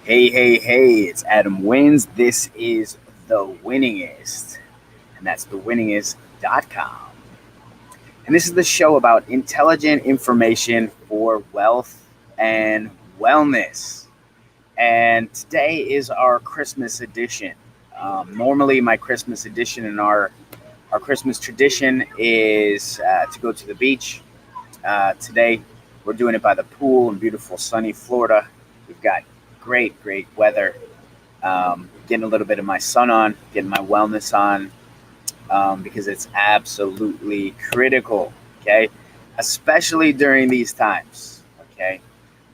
Hey, it's Adam Wins. This is the Winningest, and that's thewinningest.com. And this is the show about intelligent information for wealth and wellness. And today is our Christmas edition. Normally, my Christmas edition and our Christmas tradition is to go to the beach. Today, we're doing it by the pool in beautiful sunny Florida. We've got great weather. Getting a little bit of my sun on, getting my wellness on, because it's absolutely critical. Okay, especially during these times. Okay,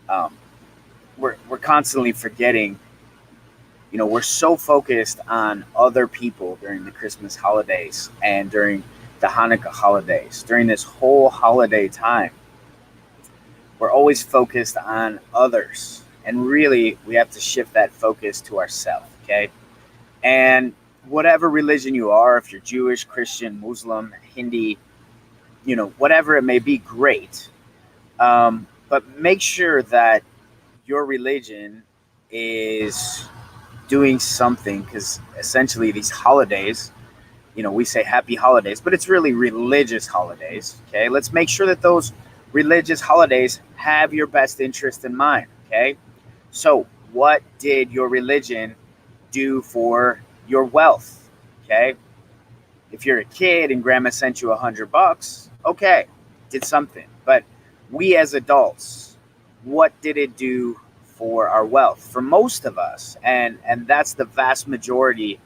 um, we're constantly forgetting. We're so focused on other people during the Christmas holidays and during the Hanukkah holidays. During this whole holiday time, we're always focused on others, and really, we have to shift that focus to ourselves. Okay, and whatever religion you are, if you're Jewish, Christian, Muslim, Hindi, whatever it may be, great. But make sure that your religion is doing something, because essentially these holidays, we say happy holidays, but it's really religious holidays. Okay, let's make sure that those religious holidays have your best interest in mind. Okay, so what did your religion do for your wealth? Okay, if you're a kid and grandma sent you $100, okay, did something. But we as adults, what did it do for our wealth? For most of us, and that's the vast majority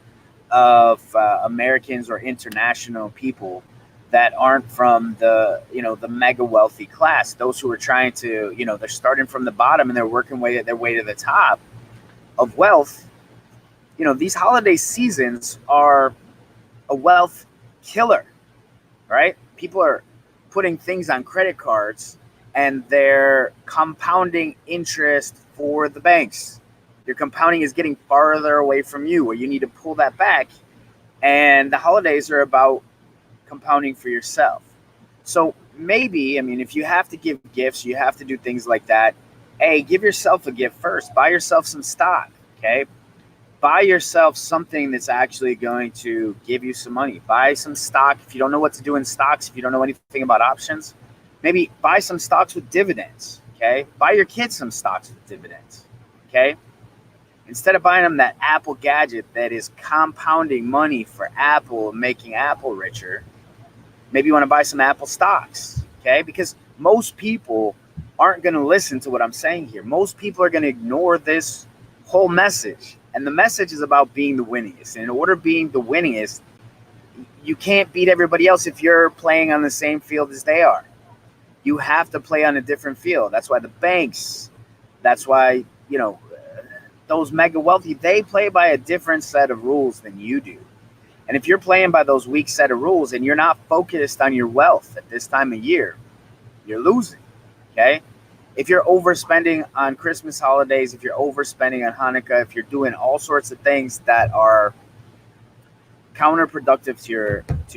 of Americans or international people that aren't from the mega wealthy class. Those who are trying to, they're starting from the bottom and they're working their way to the top of wealth. These holiday seasons are a wealth killer, right? People are putting things on credit cards and they're compounding interest for the banks. Your compounding is getting farther away from you, where you need to pull that back. And the holidays are about compounding for yourself. So maybe, if you have to give gifts, you have to do things like that. Hey, give yourself a gift first. Buy yourself some stock, okay? Buy yourself something that's actually going to give you some money. Buy some stock. If you don't know what to do in stocks, if you don't know anything about options, maybe buy some stocks with dividends, okay? Buy your kids some stocks with dividends, okay? Instead of buying them that Apple gadget that is compounding money for Apple and making Apple richer, maybe you want to buy some Apple stocks, okay? Because most people aren't going to listen to what I'm saying here. Most people are going to ignore this whole message. And the message is about being the winningest. And in order to being the winningest, you can't beat everybody else if you're playing on the same field as they are. You have to play on a different field. That's why the banks, that's why, those mega wealthy, they play by a different set of rules than you do. And if you're playing by those weak set of rules and you're not focused on your wealth at this time of year, you're losing, okay? If you're overspending on Christmas holidays, if you're overspending on Hanukkah, if you're doing all sorts of things that are counterproductive to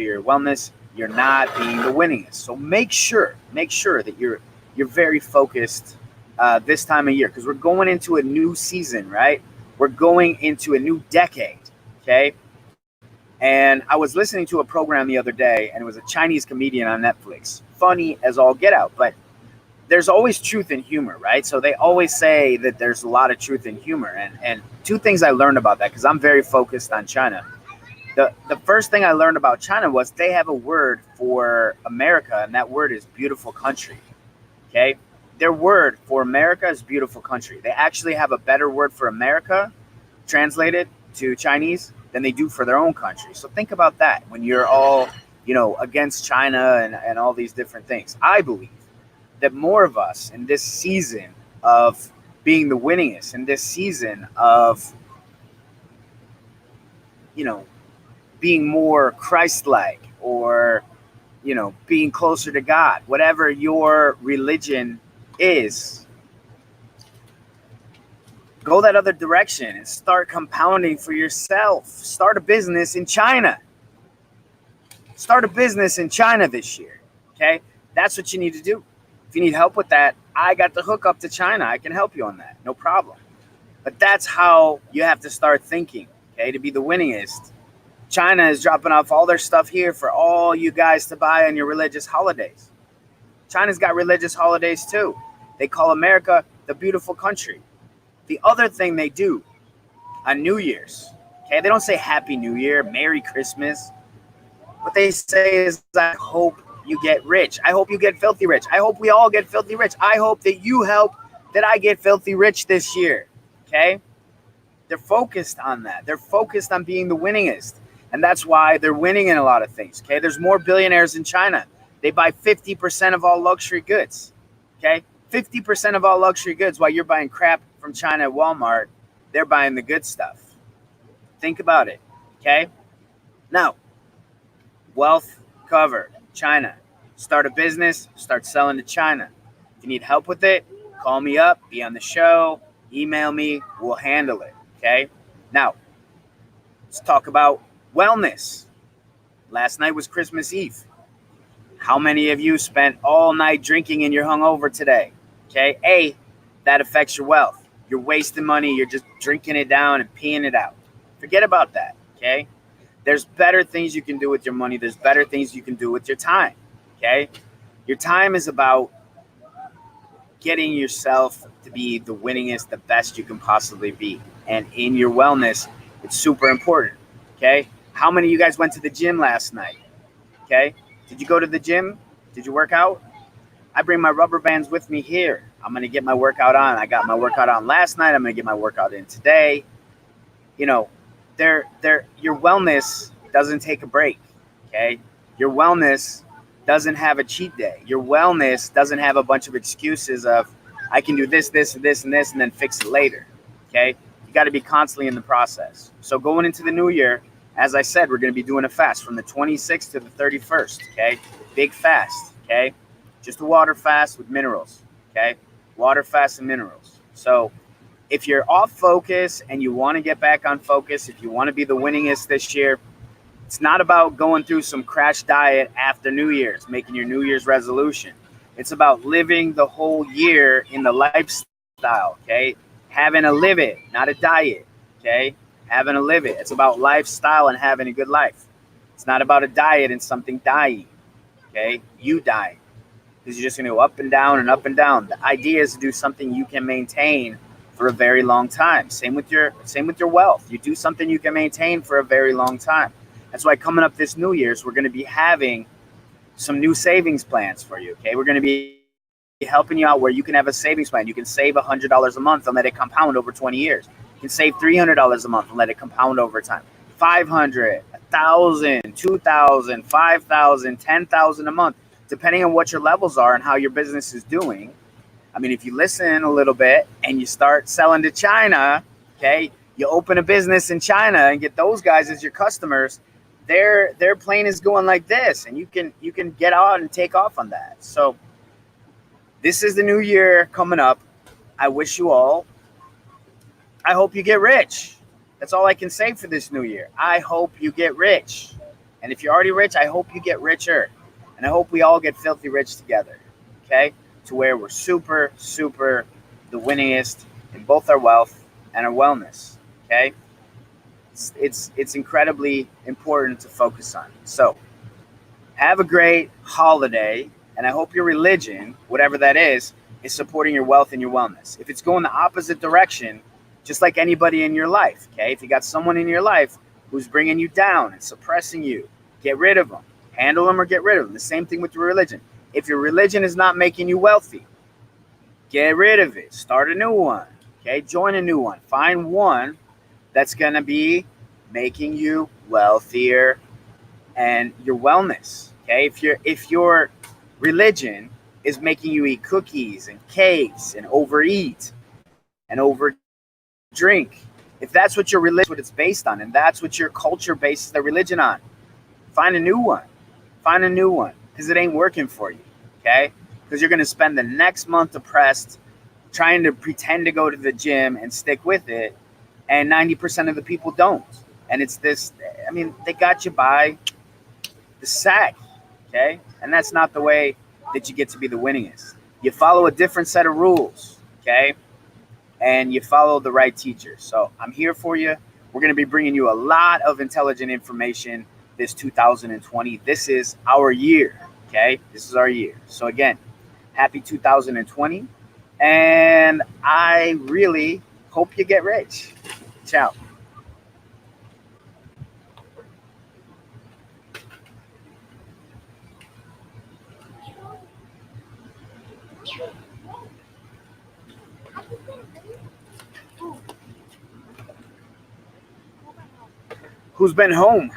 your wellness, you're not being the winningest. So make sure that you're very focused this time of year, because we're going into a new season, right? We're going into a new decade, okay? And I was listening to a program the other day, and it was a Chinese comedian on Netflix. Funny as all get out, but there's always truth in humor, right? So they always say that there's a lot of truth in humor. And two things I learned about that, because I'm very focused on China. The first thing I learned about China was they have a word for America, and that word is beautiful country, okay? Their word for America is beautiful country. They actually have a better word for America translated to Chinese than they do for their own country. So think about that when you're all, against China and all these different things. I believe that more of us in this season of being the winningest, in this season of, being more Christ-like, or, being closer to God, whatever your religion is, go that other direction and start compounding for yourself. Start a business in China. Start a business in China this year, okay? That's what you need to do. If you need help with that, I got the hook up to China. I can help you on that. No problem. But that's how you have to start thinking, okay, to be the winningest. China is dropping off all their stuff here for all you guys to buy on your religious holidays. China's got religious holidays too. They call America the beautiful country. The other thing they do on New Year's, okay, they don't say Happy New Year, Merry Christmas. What they say is, I hope you get rich. I hope you get filthy rich. I hope we all get filthy rich. I hope that you help that I get filthy rich this year, okay? They're focused on that. They're focused on being the winningest. And that's why they're winning in a lot of things, okay? There's more billionaires in China. They buy 50% of all luxury goods, okay? 50% of all luxury goods, while you're buying crap from China at Walmart, they're buying the good stuff. Think about it, okay? Now, wealth covered. China. Start a business, start selling to China. If you need help with it, call me up, be on the show, email me, we'll handle it, okay? Now, let's talk about wellness. Last night was Christmas Eve. How many of you spent all night drinking and you're hungover today? Okay, that affects your wealth. You're wasting money. You're just drinking it down and peeing it out. Forget about that, okay? There's better things you can do with your money. There's better things you can do with your time, okay? Your time is about getting yourself to be the winningest, the best you can possibly be. And in your wellness, it's super important, okay? How many of you guys went to the gym last night, okay? Did you go to the gym? Did you work out? I bring my rubber bands with me here. I'm going to get my workout on. I got my workout on last night. I'm going to get my workout in today. You know, your wellness doesn't take a break, okay? Your wellness doesn't have a cheat day. Your wellness doesn't have a bunch of excuses of, I can do this, this, and this, and this, and then fix it later, okay? You got to be constantly in the process. So going into the new year, as I said, we're going to be doing a fast from the 26th to the 31st, okay? Big fast, okay? Just a water fast with minerals, okay? Water fast and minerals. So if you're off focus and you want to get back on focus, if you want to be the winningest this year, it's not about going through some crash diet after New Year's, making your New Year's resolution. It's about living the whole year in the lifestyle, okay? Having a live it, not a diet, okay? Having a live it. It's about lifestyle and having a good life. It's not about a diet and something dying, okay? You dying. Because you're just going to go up and down and up and down. The idea is to do something you can maintain for a very long time. Same with your wealth. You do something you can maintain for a very long time. That's why coming up this New Year's, we're going to be having some new savings plans for you, okay? We're going to be helping you out where you can have a savings plan. You can save $100 a month and let it compound over 20 years. You can save $300 a month and let it compound over time. $500, $1,000, $2,000, $5,000, $10,000 a month, depending on what your levels are and how your business is doing. I mean, if you listen a little bit and you start selling to China, okay, you open a business in China and get those guys as your customers, their plane is going like this, and you can get out and take off on that. So this is the new year coming up. I wish you all, I hope you get rich. That's all I can say for this new year. I hope you get rich. And if you're already rich, I hope you get richer. And I hope we all get filthy rich together, okay? To where we're super, super the winningest in both our wealth and our wellness, okay? It's incredibly important to focus on. So have a great holiday, and I hope your religion, whatever that is supporting your wealth and your wellness. If it's going the opposite direction, just like anybody in your life, okay? If you got someone in your life who's bringing you down and suppressing you, get rid of them. Handle them or get rid of them. The same thing with your religion. If your religion is not making you wealthy, get rid of it. Start a new one, okay? Join a new one. Find one that's going to be making you wealthier and your wellness, okay? If your religion is making you eat cookies and cakes and overeat and overdrink, if that's what your religion, what it's based on, and that's what your culture bases their religion on, find a new one. Find a new one, because it ain't working for you, okay? Because you're going to spend the next month depressed trying to pretend to go to the gym and stick with it, and 90% of the people don't. And it's this, I mean, they got you by the sack, okay? And that's not the way that you get to be the winningest. You follow a different set of rules, okay? and you follow the right teachers. So I'm here for you. We're going to be bringing you a lot of intelligent information this 2020. This is our year. Okay. This is our year. So again, happy 2020. And I really hope you get rich. Ciao. Who's been home?